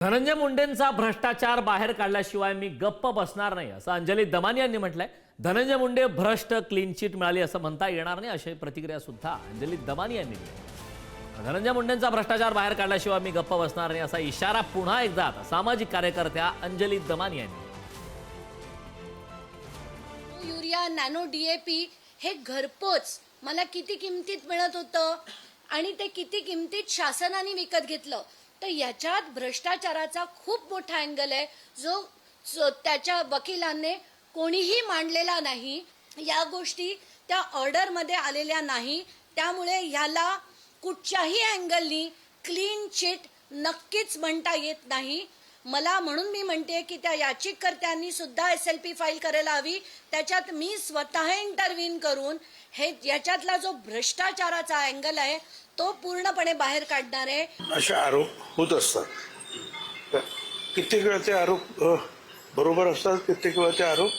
धनंजय मुंडेंचा भ्रष्टाचार बाहेर काढल्याशिवाय मी गप्प बसणार नाही असं अंजली दमानी यांनी म्हटलंय। धनंजय मुंडे भ्रष्ट, क्लीन चिट मिळाली असं म्हणता येणार नाही अशी प्रतिक्रिया सुद्धा अंजली दमानी यांनी दिली। धनंजय मुंडेंचा भ्रष्टाचार बाहेर काढल्याशिवाय मी गप्प बसणार नाही असा इशारा पुन्हा एकदा सामाजिक कार्यकर्त्या अंजली दमानी यांनी। युरिया, नॅनो डीएपी हे घरपोच मला किती किमतीत मिळत होतं आणि ते किती किमतीत शासनाने विकत घेतलं, तर याच्यात भ्रष्टाचाराचा खूप मोठा अँगल आहे जो त्याच्या वकिलांनी कोणीही मांडलेला नाही। या गोष्टी त्या ऑर्डरमध्ये आलेल्या नाही, त्यामुळे ह्याला कुठच्याही अँगलनी क्लीन चिट नक्कीच म्हणता येत नाही। मला म्हणून मी म्हणते की त्या याचिकाकर्त्यांनी सुद्धा SLP फाईल करायला हवी, त्याच्यात मी स्वतः इंटरव्हीन करून हे याच्यातला जो भ्रष्टाचाराचा अँगल आहे तो पूर्णपणे बाहेर काढणार आहे। असे आरोप होत असतात, कित्येक वेळा ते आरोप बरोबर असतात, कित्येक वेळा ते आरोप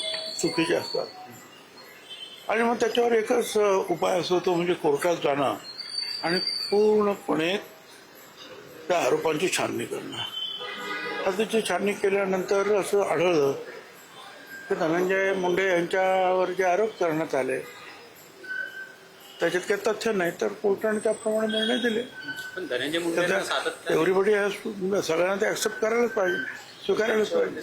चुकीचे असतात आणि मग त्याच्यावर एकच उपाय असतो, तो म्हणजे कोर्टात जाणं आणि पूर्णपणे त्या आरोपांची छाननी करणं। आता त्याची छाननी केल्यानंतर असं आढळलं की धनंजय मुंडे यांच्यावर जे आरोप करण्यात आले त्याच्यात काही तथ्य नाही, तर कोर्टाने त्याप्रमाणे निर्णय दिले। पण धनंजय मुंडे एव्हरीबडी सगळ्यांना ते ऍक्सेप्ट करायलाच पाहिजे, स्वीकारायलाच पाहिजे।